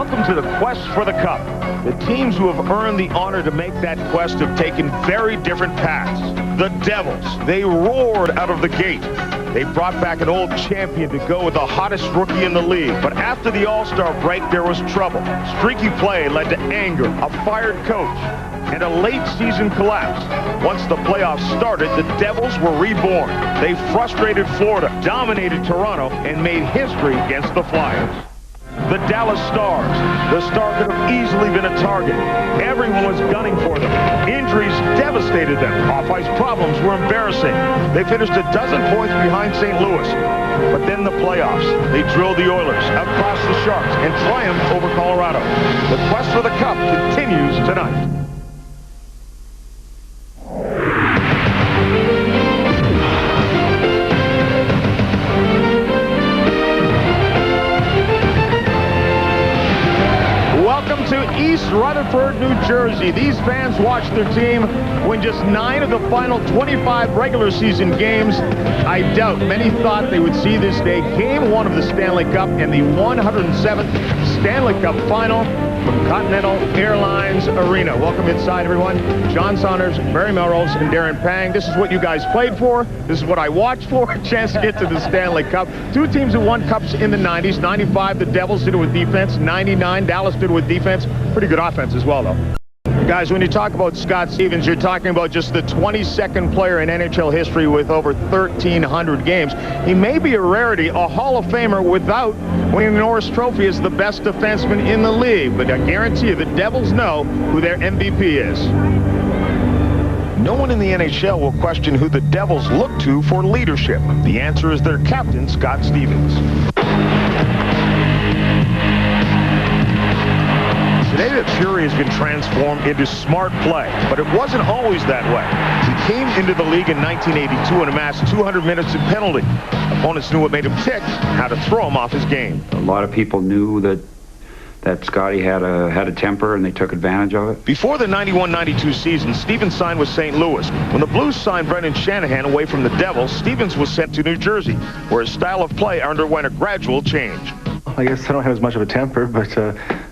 Welcome to the quest for the cup. The teams who have earned the honor to make that quest have taken very different paths. The Devils, they roared out of the gate. They brought back an old champion to go with the hottest rookie in the league. But after the All-Star break, there was trouble. Streaky play led to anger, a fired coach, and a late season collapse. Once the playoffs started, the Devils were reborn. They frustrated Florida, dominated Toronto, and made history against the Flyers. The Dallas Stars. The Star could have easily been a target. Everyone was gunning for them. Injuries devastated them. Off-ice problems were embarrassing. They finished a dozen points behind St. Louis. But then the playoffs. They drilled the Oilers, outclassed the Sharks, and triumphed over Colorado. The quest for the Cup continues tonight. To East Rutherford, New Jersey. These fans watched their team win just 9 of the final 25 regular season games. I doubt many thought they would see this day. Game 1 of the Stanley Cup and the 107th Stanley Cup final from Continental Airlines Arena. Welcome inside, everyone. John Saunders, Barry Melrose, and Darren Pang. This is what you guys played for. This is what I watched for. A chance to get to the Stanley Cup. Two teams who won cups in the 90s. 95, the Devils did it with defense. 99, Dallas did it with defense. Pretty good offense as well, though. Guys, when you talk about Scott Stevens, you're talking about just the 22nd player in NHL history with over 1,300 games. He may be a rarity, a Hall of Famer without winning the Norris Trophy as the best defenseman in the league. But I guarantee you the Devils know who their MVP is. No one in the NHL will question who the Devils look to for leadership. The answer is their captain, Scott Stevens. Today, the Fury has been transformed into smart play, but it wasn't always that way. He came into the league in 1982 and amassed 200 minutes in penalty. Opponents knew what made him tick, how to throw him off his game. A lot of people knew that Scotty had a temper, and they took advantage of it. Before the 91-92 season, Stevens signed with St. Louis. When the Blues signed Brendan Shanahan away from the Devils, Stevens was sent to New Jersey, where his style of play underwent a gradual change. I guess I don't have as much of a temper, but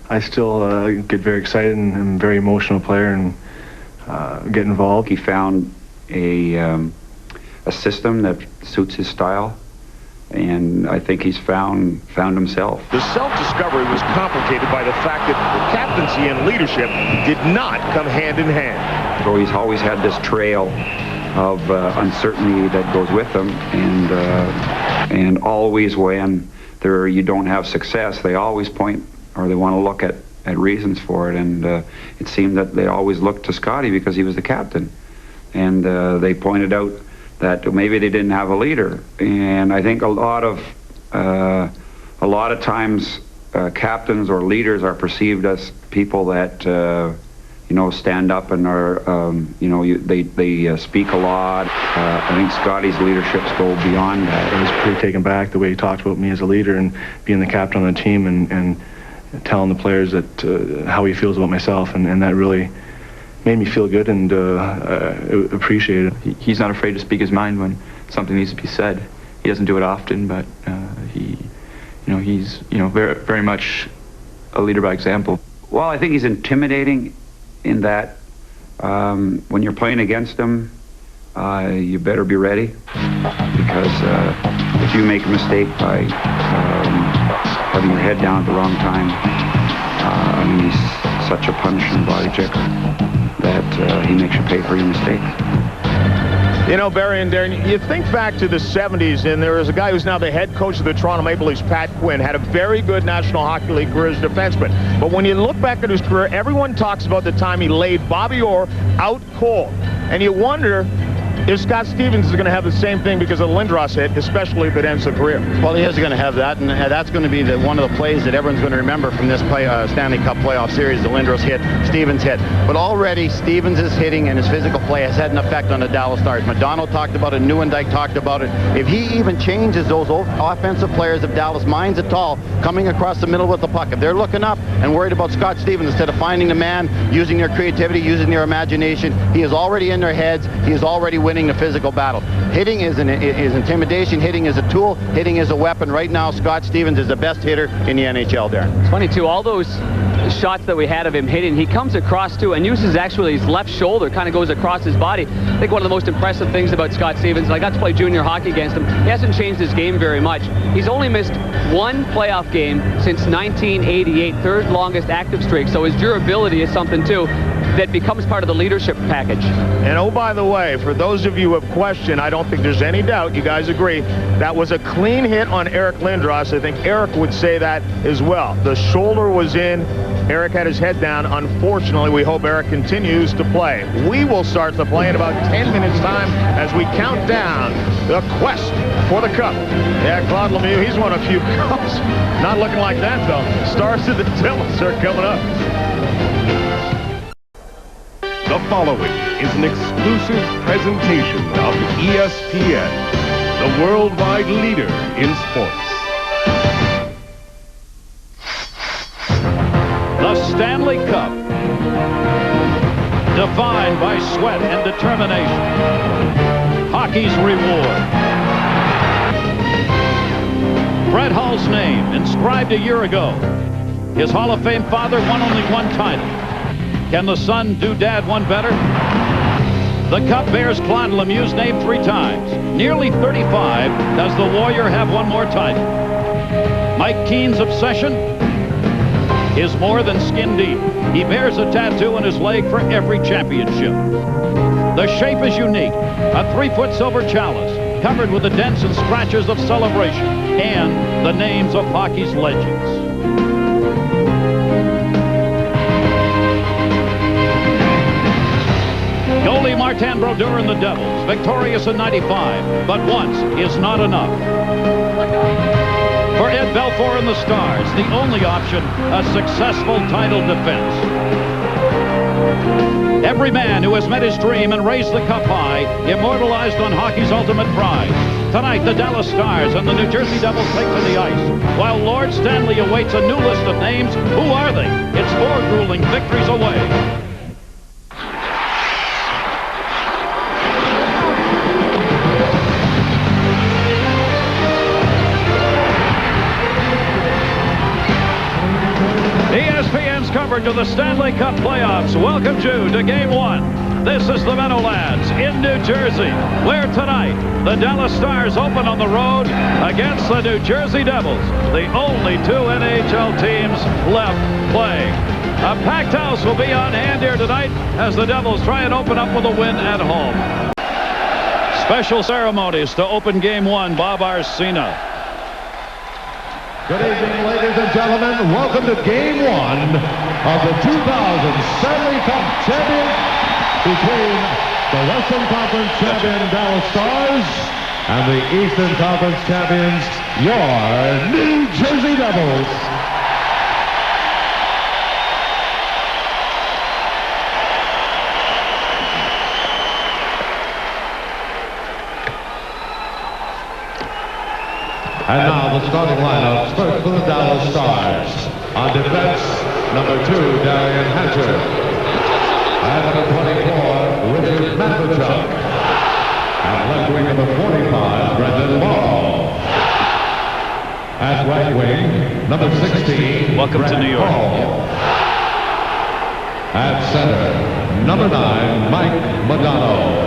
I still get very excited and I'm a very emotional player and get involved. He found a system that suits his style, and I think he's found himself. The self-discovery was complicated by the fact that the captaincy and leadership did not come hand in hand. So he's always had this trail of uncertainty that goes with him, and always when you don't have success, they always point, or they want to look at reasons for it, and it seemed that they always looked to Scotty because he was the captain, and they pointed out that maybe they didn't have a leader. And I think a lot of times captains or leaders are perceived as people that stand up and are they speak a lot. I think Scotty's leaderships go beyond that. I was pretty taken back the way he talked about me as a leader and being the captain on the team and telling the players that how he feels about myself, and that really made me feel good and appreciate it. He's not afraid to speak his mind when something needs to be said. He doesn't do it often, but he's very, very much a leader by example. Well, I think he's intimidating in that when you're playing against him, you better be ready, because if you make a mistake by having your head down at the wrong time, he's such a punching body checker that he makes you pay for your mistakes. You know, Barry and Darren, you think back to the 70s, and there was a guy who's now the head coach of the Toronto Maple Leafs, Pat Quinn, had a very good National Hockey League career as a defenseman. But when you look back at his career, everyone talks about the time he laid Bobby Orr out cold. And you wonder if Scott Stevens is going to have the same thing because of the Lindros hit, especially if it ends the career. Well, he is going to have that, and that's going to be one of the plays that everyone's going to remember from this Stanley Cup playoff series, the Lindros hit, Stevens hit. But already, Stevens' hitting and his physical play has had an effect on the Dallas Stars. McDonald talked about it, Nieuwendyk talked about it. If he even changes those offensive players of Dallas' minds at all, coming across the middle with the puck, if they're looking up and worried about Scott Stevens, instead of finding the man, using their creativity, using their imagination, he is already in their heads, he is already winning the physical battle. Hitting is intimidation. Hitting is a tool. Hitting is a weapon. Right now, Scott Stevens is the best hitter in the NHL, Darren. It's funny, too. All those shots that we had of him hitting, he comes across, too, and uses actually his left shoulder, kind of goes across his body. I think one of the most impressive things about Scott Stevens, I got to play junior hockey against him, he hasn't changed his game very much. He's only missed one playoff game since 1988, third longest active streak, so his durability is something, too, that becomes part of the leadership package. And oh, by the way, for those of you who have questioned, I don't think there's any doubt, you guys agree, that was a clean hit on Eric Lindros. I think Eric would say that as well. The shoulder was in. Eric had his head down. Unfortunately, we hope Eric continues to play. We will start the play in about 10 minutes' time as we count down the quest for the cup. Yeah, Claude Lemieux, he's won a few cups. Not looking like that, though. Stars of the Devils are coming up. The following is an exclusive presentation of ESPN, the worldwide leader in sports. The Stanley Cup, defined by sweat and determination. Hockey's reward. Fred Hull's name inscribed a year ago. His Hall of Fame father won only one title. Can the son do Dad one better? The Cup bears Claude Lemieux's name 3 times. Nearly 35, does the Warrior have one more title? Mike Keene's obsession is more than skin deep. He bears a tattoo on his leg for every championship. The shape is unique. A 3-foot silver chalice covered with the dents and scratches of celebration and the names of hockey's legends. Goalie Martin Brodeur and the Devils, victorious in '95, but once is not enough. For Ed Belfour and the Stars, the only option, a successful title defense. Every man who has met his dream and raised the cup high, immortalized on hockey's ultimate prize. Tonight, the Dallas Stars and the New Jersey Devils take to the ice, while Lord Stanley awaits a new list of names. Who are they? It's 4 grueling victories away. ESPN's coverage of the Stanley Cup playoffs welcomes you to Game 1. This is the Meadowlands in New Jersey, where tonight the Dallas Stars open on the road against the New Jersey Devils, the only 2 NHL teams left playing. A packed house will be on hand here tonight as the Devils try and open up with a win at home. Special ceremonies to open Game 1, Bob Arsena. Good evening, ladies and gentlemen. Welcome to Game 1 of the 2000 Stanley Cup champion between the Western Conference champion Dallas Stars and the Eastern Conference champions, your New Jersey Devils. And now the starting lineup, first for the Dallas Stars. On defense, number 2, Darian Hatcher. And number 24, Richard Matvichuk. And left wing number 45, Brendan Morrow. At right wing, number 16, Welcome Brad to New York. Hall. At center, number 9, Mike Modano.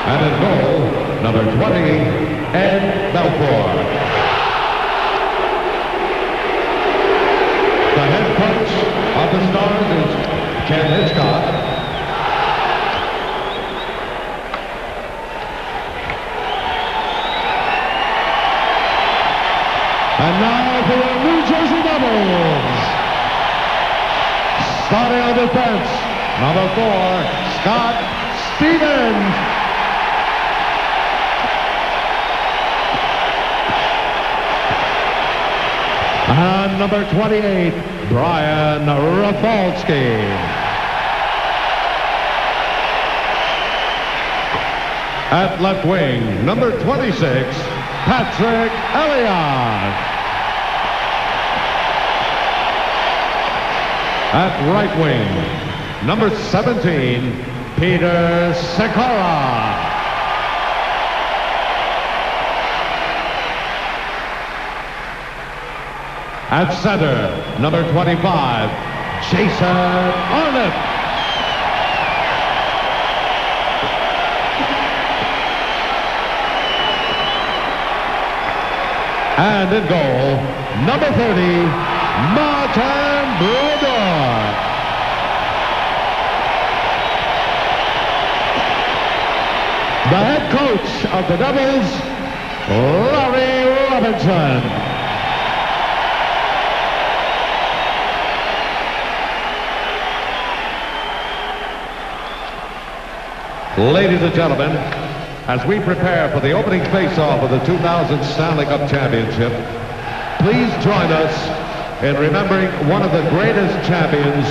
And in goal, number 20, Ed Belfour. The head coach of the Stars is Ken Hitchcock. And now for the New Jersey Devils. Starting on defense, number 4, Scott Stevens. And number 28, Brian Rafalski. At left wing, number 26, Patrick Elliott. At right wing, number 17, Peter Sikora. At center, number 25, Jason Arnott. And in goal, number 30, Martin Brodeur. The head coach of the Devils, Larry Robinson. Ladies and gentlemen, as we prepare for the opening face-off of the 2000 Stanley Cup Championship, please join us in remembering one of the greatest champions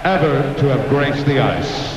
ever to have graced the ice.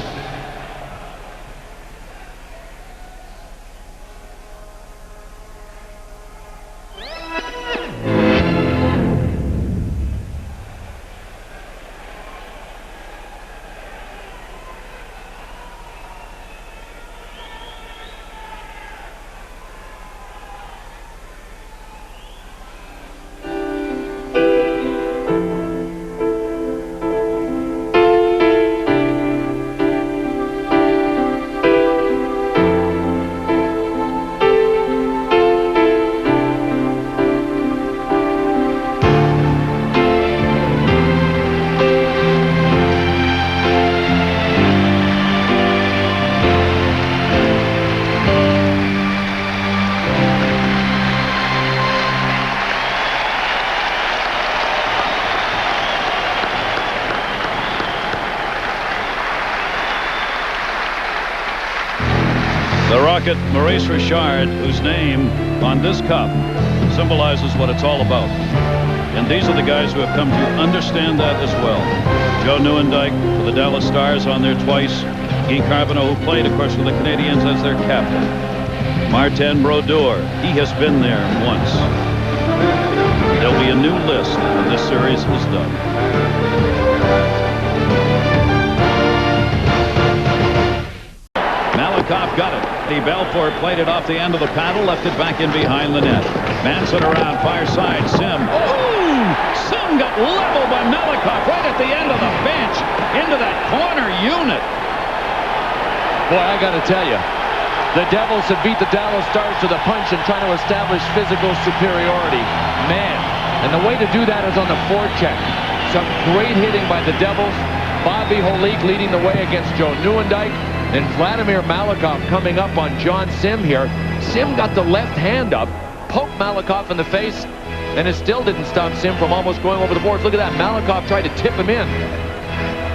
The Rocket, Maurice Richard, whose name on this cup symbolizes what it's all about. And these are the guys who have come to understand that as well. Joe Nieuwendyk for the Dallas Stars on there twice. Guy Carbonneau, who played, of course, for the Canadiens as their captain. Martin Brodeur, he has been there once. There'll be a new list when this series is done. Malikoff got it. The Belfour played it off the end of the paddle, left it back in behind the net. Manson around, far side, Sim. Oh! Sim got leveled by Malikoff right at the end of the bench into that corner unit. Boy, I got to tell you, the Devils have beat the Dallas Stars to the punch and trying to establish physical superiority. Man, and the way to do that is on the forecheck. Some great hitting by the Devils. Bobby Holik leading the way against Joe Nieuwendyk. And Vladimir Malikoff coming up on John Sim here. Sim got the left hand up, poked Malikoff in the face, and it still didn't stop Sim from almost going over the boards. Look at that. Malikoff tried to tip him in.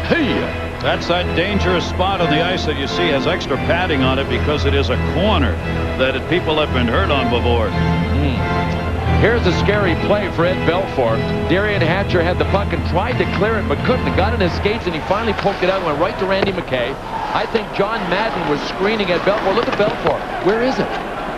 Hey! That's that dangerous spot on the ice that you see has extra padding on it because it is a corner that people have been hurt on before. Here's a scary play for Ed Belfour. Darian Hatcher had the puck and tried to clear it, but couldn't. It got in his skates, and he finally poked it out and went right to Randy McKay. I think John Madden was screening at Belfour. Look at Belfour. Where is it?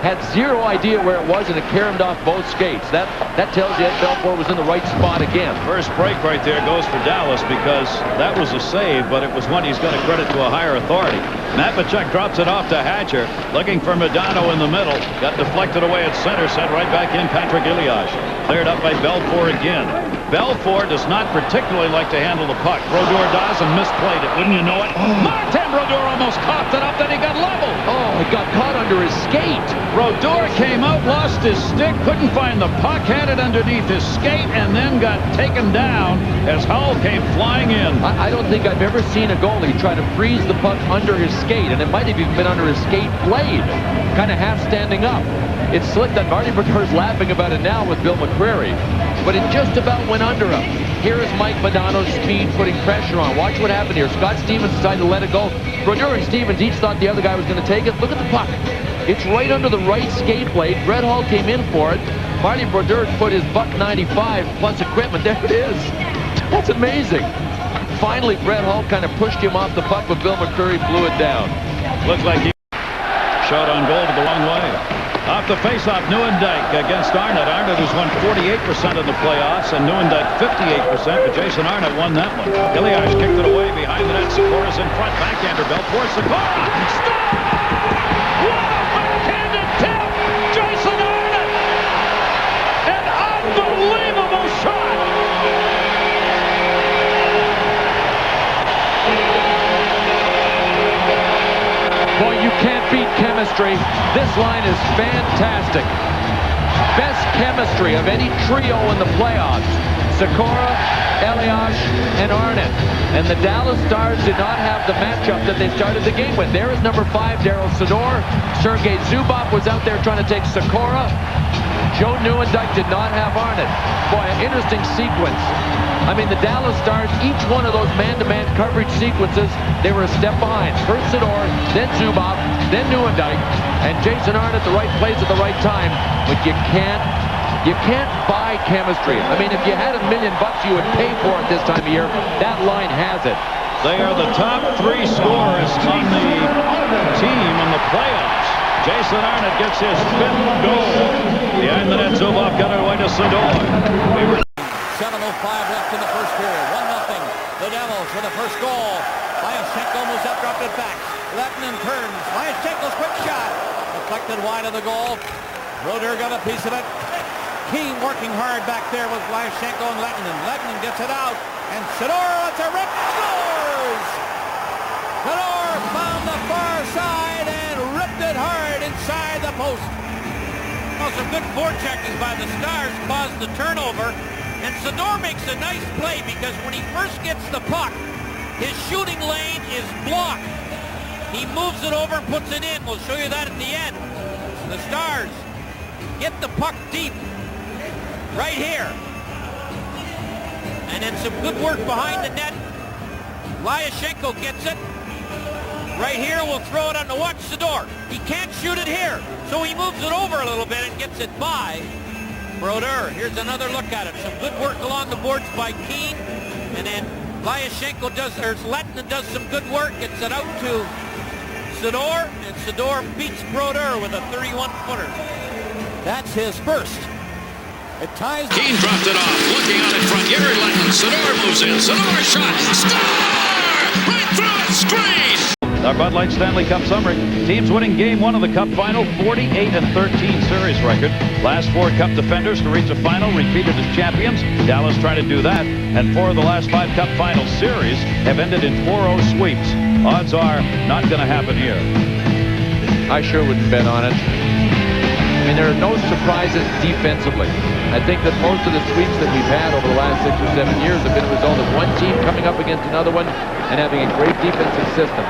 Had zero idea where it was, and it carried off both skates. That tells you Ed Belfour was in the right spot again. First break right there goes for Dallas because that was a save, but it was one he's going to credit to a higher authority. Matvichuk drops it off to Hatcher, looking for Modano in the middle. Got deflected away at center, sent right back in Patrick Ilias. Cleared up by Belfour again. Belfour does not particularly like to handle the puck. Brodeur does and misplayed it. Wouldn't you know it? Martin Brodeur almost coughed it up, then he got leveled. Oh, it got caught under his skate. Brodeur came out, lost his stick, couldn't find the puck, had it underneath his skate, and then got taken down as Hull came flying in. I don't think I've ever seen a goalie try to freeze the puck under his skate, and it might have even been under his skate blade, kind of half standing up. It's slick that Marty Brodeur's laughing about it now with Bill McCreary, but it just about went under him. Here is Mike Modano's speed putting pressure on. Watch what happened here. Scott Stevens decided to let it go. Brodeur and Stevens each thought the other guy was going to take it. Look at the puck. It's right under the right skate blade. Brett Hull came in for it. Marty Brodeur put his $1.95 plus equipment. There it is. That's amazing. Finally, Brett Hull kind of pushed him off the puck, but Bill McCreary blew it down. Looks like he shot on goal to the wrong way. Off the faceoff, Nieuwendyk against Arnott. Arnott has won 48% of the playoffs, and Nieuwendyk 58%, but Jason Arnott won that one. Elias kicked it away behind the net. Sikora's in front. Backhander Belfour. Sikora! Stop! What a backhanded tip! Jason Arnott! An unbelievable shot! Boy, you can't beat chemistry. This line is fantastic. Best chemistry of any trio in the playoffs. Sikora, Elias, and Arnott. And the Dallas Stars did not have the matchup that they started the game with. There is number 5, Daryl Sador. Sergei Zubov was out there trying to take Sikora. Joe Nieuwendyk did not have Arnott. Boy, an interesting sequence. I mean, the Dallas Stars, each one of those man-to-man coverage sequences, they were a step behind. First Sador, then Zubov, then Nieuwendyk, and Jason Arnott at the right place at the right time. But you can't buy chemistry. I mean, if you had $1 million you would pay for it this time of year. That line has it. They are the top 3 scorers on the team in the playoffs. Jason Arnott gets his 5th goal. Behind the net, Zubov got it away to Sador. 7:05 left in the first period. 1-0. The Devils for the first goal. Lyashenko moves up, dropped it back. Lettinen turns. Lyashenko's quick shot. Deflected wide of the goal. Brodeur got a piece of it. Keane working hard back there with Lyashenko and Lettinen. Lettinen gets it out. And Sador lets a rip. Scores! Sador found the far side and ripped it hard inside the post. Well, some good forecheckings by the Stars caused the turnover. And Sador makes a nice play because when he first gets the puck, his shooting lane is blocked. He moves it over and puts it in. We'll show you that at the end. The Stars get the puck deep right here. And then some good work behind the net. Lyashenko gets it. Right here, we'll throw it on the watch Sador. He can't shoot it here, so he moves it over a little bit and gets it by Brodeur. Here's another look at it. Some good work along the boards by Keane. And then Lyashenko Lettinen does some good work. Gets it out to Sador. And Sador beats Brodeur with a 31-footer. That's his first. It ties. Keane dropped it off. Looking out in front. Gary Lettinen. Sador moves in. Sador shot. Score! Right through it. Screen! Our Bud Light Stanley Cup summary. Teams winning Game 1 of the Cup final, 48-13 series record. Last 4 Cup defenders to reach a final, repeated as champions. Dallas trying to do that. And 4 of the last 5 Cup final series have ended in 4-0 sweeps. Odds are not going to happen here. I sure wouldn't bet on it. I mean, there are no surprises defensively. I think that most of the sweeps that we've had over the last 6 or 7 years have been a result of one team coming up against another one and having a great defensive system.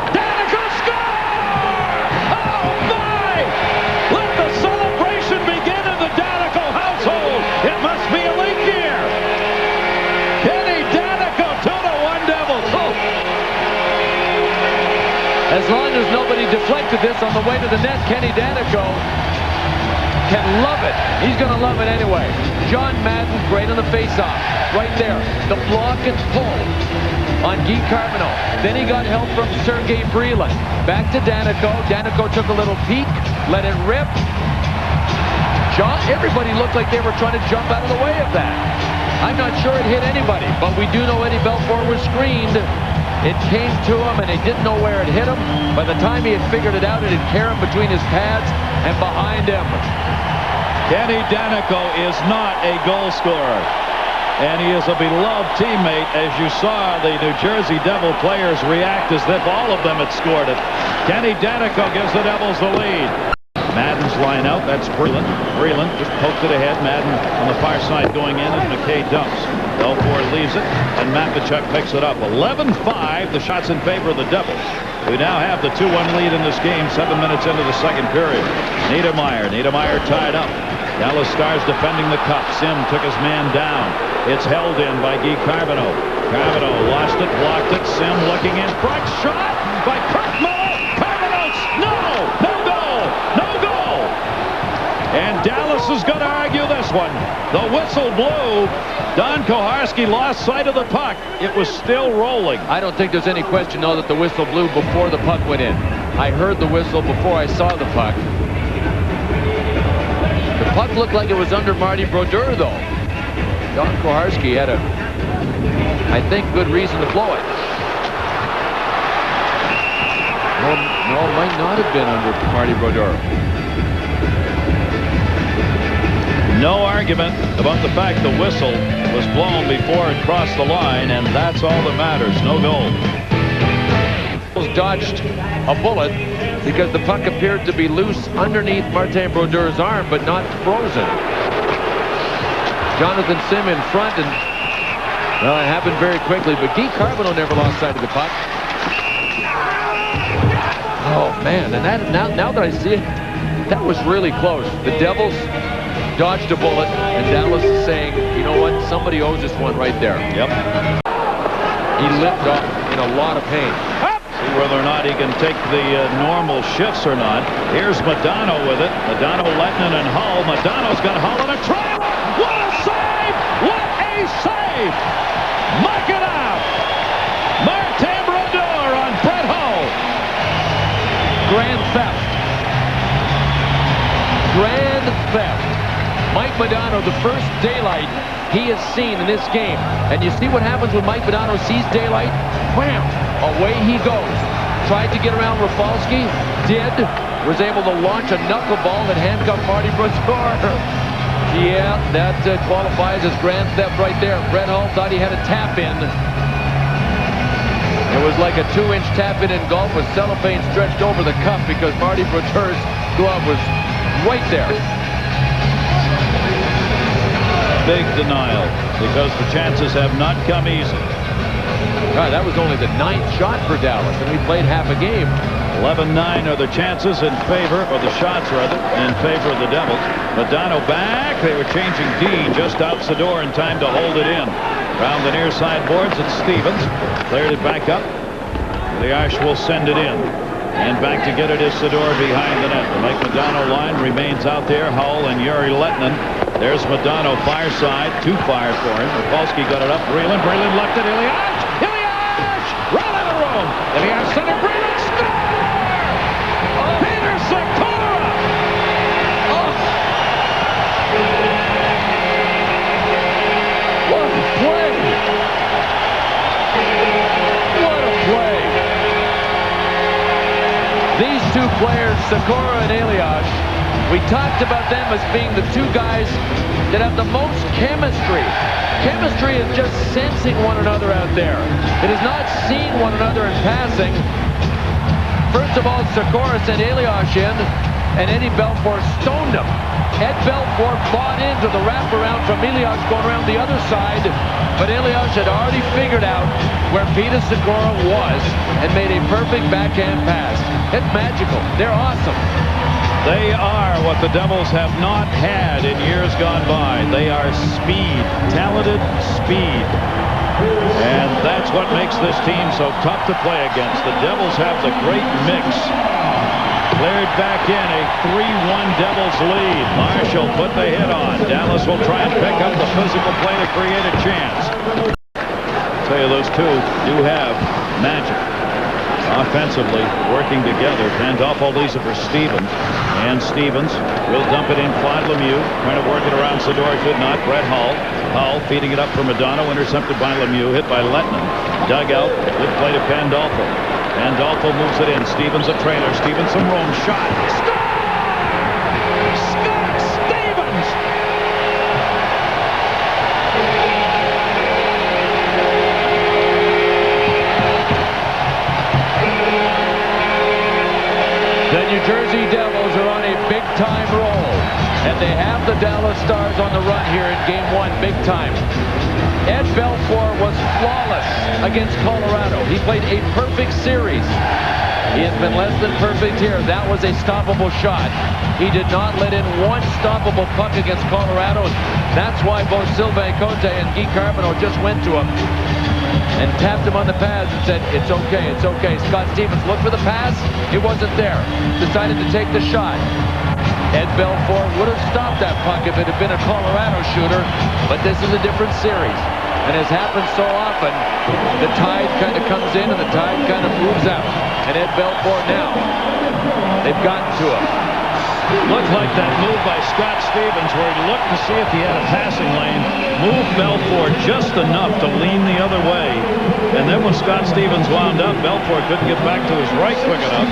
As long as nobody deflected this on the way to the net, Kenny Daneyko can love it. He's going to love it anyway. John Madden, great on the faceoff. Right there. The block and pull on Guy Carbonneau. Then he got help from Sergei Vreeland. Back to Daneyko. Daneyko took a little peek, let it rip. Everybody looked like they were trying to jump out of the way of that. I'm not sure it hit anybody, but we do know Eddie Belfour was screened. It came to him, and he didn't know where it hit him. By the time he had figured it out, it had carried him between his pads and behind him. Kenny Daneyko is not a goal scorer, and he is a beloved teammate, as you saw the New Jersey Devil players react as if all of them had scored it. Kenny Daneyko gives the Devils the lead. Madden's line out. That's Vreeland. Vreeland just poked it ahead. Madden on the far side going in, and McKay dumps. Belfour leaves it, and Matvichuk picks it up. 11-5. The shots in favor of the Devils. We now have the 2-1 lead in this game, 7 minutes into the second period. Niedermeyer tied up. Dallas Stars defending the cup. Sim took his man down. It's held in by Guy Carbonneau. Carbonneau lost it, blocked it. Sim looking in front. Shot by Kirk Muller. Carbonneau, no goal. And Dallas is going to argue this one. The whistle blew. Don Koharski lost sight of the puck. It was still rolling. I don't think there's any question, though, that the whistle blew before the puck went in. I heard the whistle before I saw the puck. puck looked like it was under Marty Brodeur, though. Don Koharski had I think, good reason to blow it. No, it might not have been under Marty Brodeur. No argument about the fact the whistle was blown before it crossed the line, and that's all that matters. No goal. Dodged a bullet because the puck appeared to be loose underneath Martin Brodeur's arm, but not frozen. Jonathan Sim in front, and well, it happened very quickly, but Guy Carbonneau never lost sight of the puck. Oh man, and that now that I see it, that was really close. The Devils dodged a bullet, and Dallas is saying, you know what, somebody owes us one right there. Yep. He limped off in a lot of pain. See whether or not he can take the normal shifts or not. Here's Modano with it. Modano, Lettinen, and Hull. Modano's got Hull on a trailer. What a save! What a save! Mark it out! Martin Brodeur on Brett Hull. Grand theft. Grand theft. Mike Modano, the first daylight he has seen in this game. And you see what happens when Mike Modano sees daylight? Wham! Away he goes. Tried to get around Rafalski. Did. Was able to launch a knuckleball that handcuffed Marty Brodeur. Yeah, that qualifies as grand theft right there. Brett Hull thought he had a tap-in. It was like a 2-inch tap-in in golf with cellophane stretched over the cup because Marty Brodeur's glove was right there. Big denial because the chances have not come easy. God, that was only the 9th shot for Dallas, and we played half a game. 11-9 are the chances in favor, or the shots rather, in favor of the Devils. Modano back. They were changing D just out the door in time to hold it in. Around the near side boards, it's Stevens. Cleared it back up. The Irish will send it in. And back to get it is Sador behind the net. The Mike Modano line remains out there. Hull and Yuri Lettinen. There's Modano, far side. 2 fires for him. Rafalski got it up. Breland left it. Ilias! Right out of room. Ilias center. Breland score! Peter Sikora! Oh. What a play! What a play! These two players, Sikora and Ilias, we talked about them as being the two guys that have the most chemistry. Chemistry is just sensing one another out there. It is not seeing one another in passing. First of all, Sikora sent Ilias in, and Eddie Belfour stoned him. Ed Belfour bought into the wraparound from Ilias going around the other side, but Ilias had already figured out where Peter Sikora was and made a perfect backhand pass. It's magical. They're awesome. They are what the Devils have not had in years gone by. They are speed, talented speed. And that's what makes this team so tough to play against. The Devils have the great mix. Cleared back in, a 3-1 Devils lead. Marshall put the hit on. Dallas will try and pick up the physical play to create a chance. I'll tell you, those two do have magic. Offensively, working together. Pandolfo leaves it for Stevens. And Stevens will dump it in. Claude Lemieux trying to work it around Sador. Could not. Brett Hull. Hull feeding it up for Modano. Intercepted by Lemieux. Hit by Lettinen. Dug out. Good play to Pandolfo. Pandolfo moves it in. Stevens a trailer. Stevens some room. Shot. Score! Scott Stevens! The New Jersey Devils are on a big-time roll, and they have the Dallas Stars on the run here in Game 1, big time. Ed Belfour was flawless against Colorado. He played a perfect series. He has been less than perfect here. That was a stoppable shot. He did not let in one stoppable puck against Colorado. That's why both Sylvain Cote and Guy Carbonneau just went to him and tapped him on the pads and said, it's okay, it's okay. Scott Stevens looked for the pass. It wasn't there. Decided to take the shot. Ed Belfour would have stopped that puck if it had been a Colorado shooter, but this is a different series. And as happens so often, the tide kind of comes in and the tide kind of moves out. And Ed Belfour now, they've gotten to him. Looked like that move by Scott Stevens where he looked to see if he had a passing lane, moved Belfour just enough to lean the other way. And then when Scott Stevens wound up, Belfour couldn't get back to his right quick enough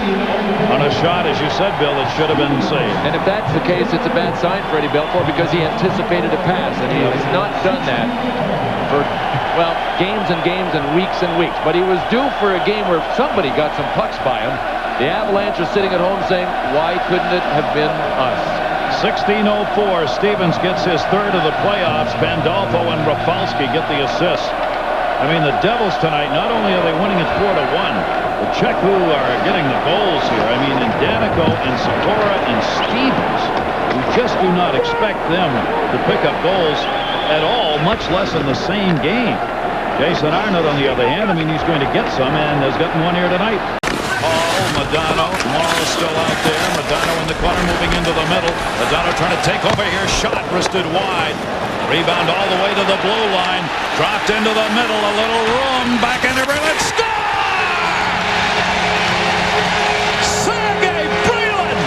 on a shot, as you said, Bill, it should have been saved. And if that's the case, it's a bad sign for Eddie Belfour because he anticipated a pass, and he has not done that for, well, games and games and weeks and weeks. But he was due for a game where somebody got some pucks by him. The Avalanche are sitting at home saying, why couldn't it have been us? 16:04. Stevens gets his third of the playoffs. Pandolfo and Rafalski get the assist. I mean, the Devils tonight, not only are they winning it 4-1, but check who are getting the goals here. I mean, in Danico and Sikora and Stevens, we just do not expect them to pick up goals at all, much less in the same game. Jason Arnott, on the other hand, I mean, he's going to get some and has gotten one here tonight. Modano. Morrow's still out there. Modano in the corner, moving into the middle. Modano trying to take over here. Shot wristed wide. Rebound all the way to the blue line. Dropped into the middle. A little room. Back into Breland. Score! Sergei Breland!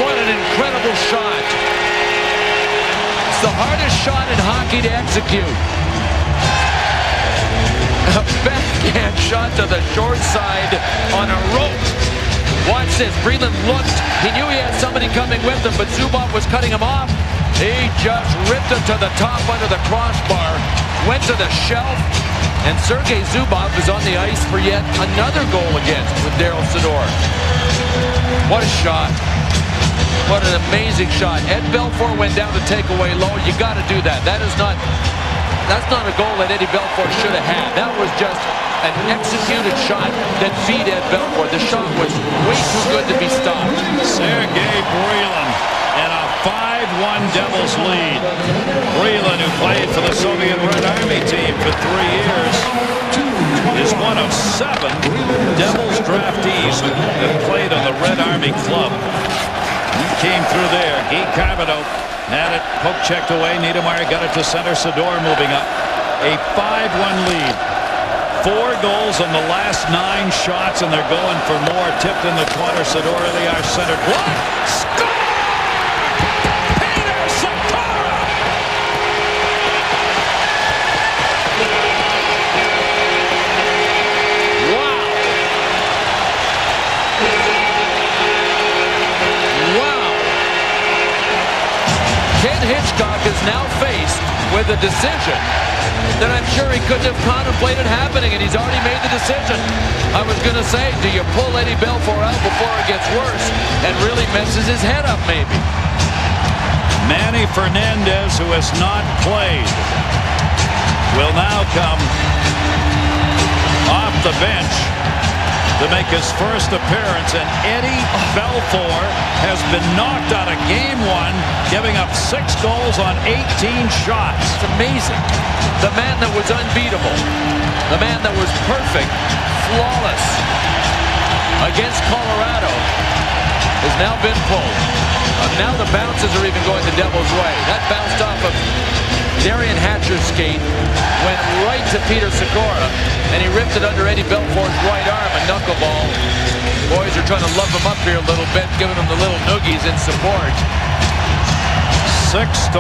What an incredible shot. The hardest shot in hockey to execute. A backhand shot to the short side on a rope. Watch this. Breland looked. He knew he had somebody coming with him, but Zubov was cutting him off. He just ripped him to the top under the crossbar. Went to the shelf. And Sergei Zubov is on the ice for yet another goal against with Daryl Sador. What a shot. What an amazing shot. Ed Belfour went down to take away low. You got to do that. That's not a goal that Eddie Belfour should have had. That was just an executed shot that beat Ed Belfour. The shot was way too good to be stopped. Sergei Breland and a 5-1 Devils lead. Breland, who played for the Soviet Red Army team for 3 years, is one of 7 Devils draftees that played on the Red Army club. He came through there. Guy Carboneau had it poke checked away. Niedermeyer got it to center. Sador moving up. A 5-1 lead. 4 goals on the last 9 shots, and they're going for more. Tipped in the corner. Sador, they are centered. Block! Score! Peter Sikora! Ken Hitchcock is now faced with a decision that I'm sure he couldn't have contemplated happening, and he's already made the decision. I was going to say, do you pull Eddie Belfour out before it gets worse and really messes his head up maybe? Manny Fernandez, who has not played, will now come off the bench to make his first appearance, and Eddie Belfour has been knocked out of game 1, giving up 6 goals on 18 shots. It's amazing. The man that was unbeatable, the man that was perfect, flawless against Colorado has now been pulled. Now the bounces are even going the Devils' way. That bounced off of Darian Hatcher's skate, went right to Peter Sikora, and he ripped it under Eddie Belfour's right arm, a knuckleball. Boys are trying to love him up here a little bit, giving him the little noogies in support. 6-1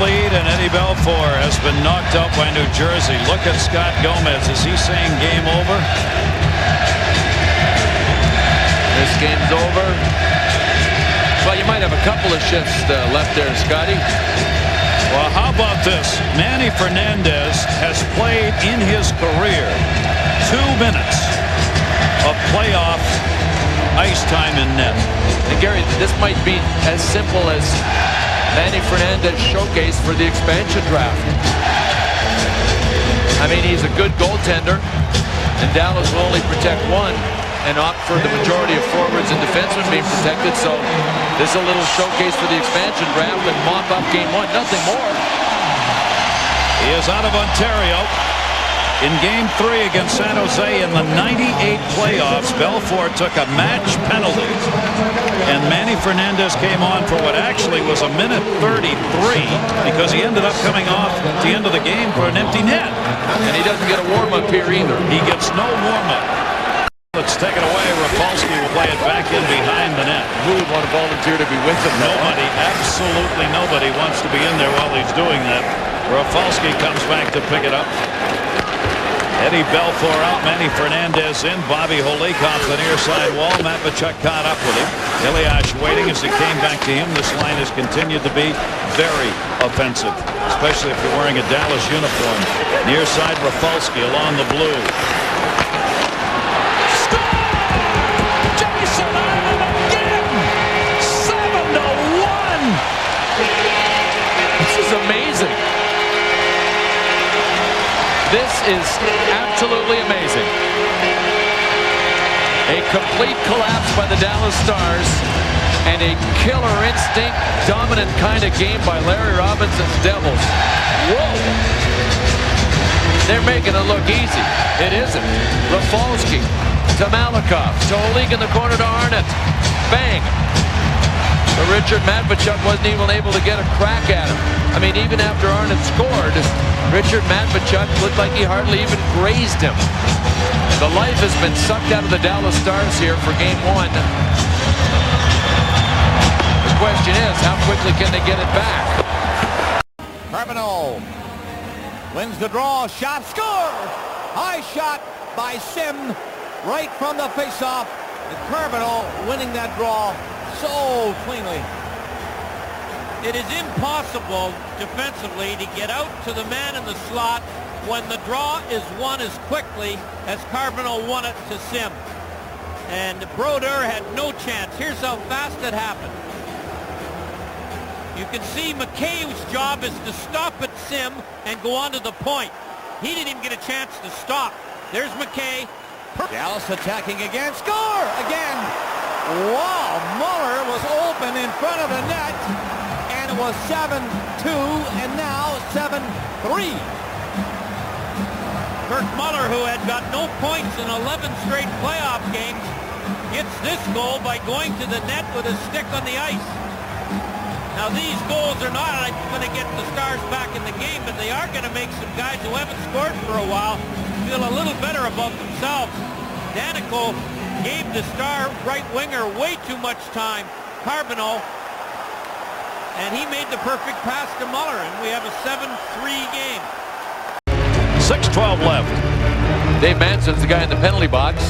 lead, and Eddie Belfour has been knocked out by New Jersey. Look at Scott Gomez. Is he saying game over? This game's over. Well, you might have a couple of shifts left there, Scotty. Well, how about this? Manny Fernandez has played in his career 2 minutes of playoff ice time in net. And Gary, this might be as simple as Manny Fernandez showcase for the expansion draft. I mean, he's a good goaltender, and Dallas will only protect 1 and opt for the majority of forwards and defensemen being protected. So this is a little showcase for the expansion draft and mop up game 1, nothing more. He is out of Ontario. In game 3 against San Jose in the '98 playoffs, Belfour took a match penalty, and Manny Fernandez came on for what actually was a minute 33 because he ended up coming off at the end of the game for an empty net. And he doesn't get a warm-up here either. He gets no warm-up. Let's take it away. Rafalski will play it back in behind the net. Who would want to volunteer to be with him? Nobody, absolutely nobody wants to be in there while he's doing that. Rafalski comes back to pick it up. Eddie Belfour out, Manny Fernandez in, Bobby Holik off the near side wall. Matvichuk caught up with him. Elias waiting as he came back to him. This line has continued to be very offensive, especially if you're wearing a Dallas uniform. Near side Rafalski along the blue. Score! Jason Allen again! 7-1! This is amazing. This is absolutely amazing. A complete collapse by the Dallas Stars and a killer instinct, dominant kind of game by Larry Robinson's Devils. Whoa! They're making it look easy. It isn't. Rafalski to Malakoff, to Holik in the corner to Arnott. Bang! But Richard Matvichuk wasn't even able to get a crack at him. I mean, even after Arnott scored, Richard Matvichuk looked like he hardly even grazed him. The life has been sucked out of the Dallas Stars here for game one. The question is, how quickly can they get it back? Carbonneau wins the draw, shot, score! High shot by Sim right from the faceoff. And Carbonneau winning that draw so cleanly. It is impossible defensively to get out to the man in the slot when the draw is won as quickly as Carbonneau won it to Sim. And Brodeur had no chance. Here's how fast it happened. You can see McKay's job is to stop at Sim and go on to the point. He didn't even get a chance to stop. There's McKay. Dallas attacking again. Score again. Wow, Muller was open in front of the net. And it was 7-2 and now 7-3. Kirk Muller, who had got no points in 11 straight playoff games, gets this goal by going to the net with a stick on the ice. Now these goals are not going to get the Stars back in the game, but they are going to make some guys who haven't scored for a while feel a little better about themselves. Danico gave the Star right winger way too much time, Carbonneau, and he made the perfect pass to Muller, and we have a 7-3 game. 6:12 left. Dave Manson's the guy in the penalty box.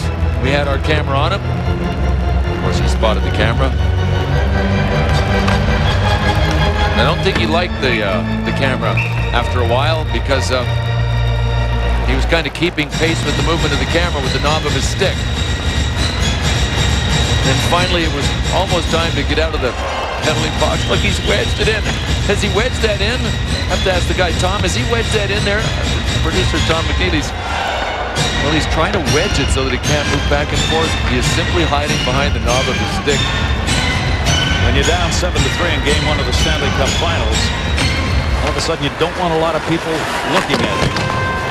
We had our camera on him. Of course, he spotted the camera. I don't think he liked the camera after a while because he was kind of keeping pace with the movement of the camera with the knob of his stick. And finally, it was almost time to get out of the penalty box. Look, he's wedged it in. Has he wedged that in? I have to ask the guy, Tom, has he wedged that in there? Producer Tom McNeely's, well, he's trying to wedge it so that it can't move back and forth. He is simply hiding behind the knob of his stick. When you're down 7-3 in game one of the Stanley Cup Finals, all of a sudden you don't want a lot of people looking at you.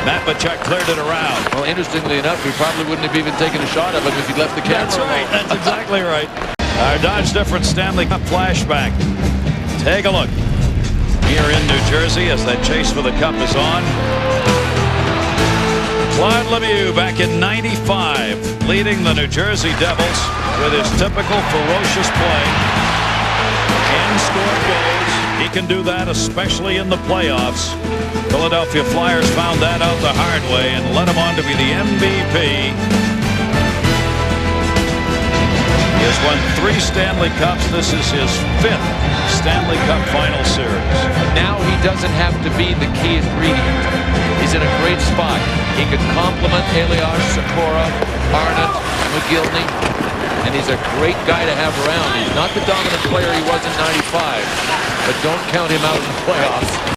Matvichuk cleared it around. Well, interestingly enough, we probably wouldn't have even taken a shot of him if he'd left the camera. That's right. That's exactly right. Our Dodge Difference Stanley Cup flashback. Take a look. Here in New Jersey as that chase for the cup is on. Claude Lemieux back in '95, leading the New Jersey Devils with his typical ferocious play. And scored goals. He can do that, especially in the playoffs. Philadelphia Flyers found that out the hard way and led him on to be the MVP. He has won 3 Stanley Cups. This is his 5th Stanley Cup Final Series. Now he doesn't have to be the key ingredient. He's in a great spot. He could complement Elias, Sikora, Arnott, McGillney, and he's a great guy to have around. He's not the dominant player he was in '95, but don't count him out in the playoffs.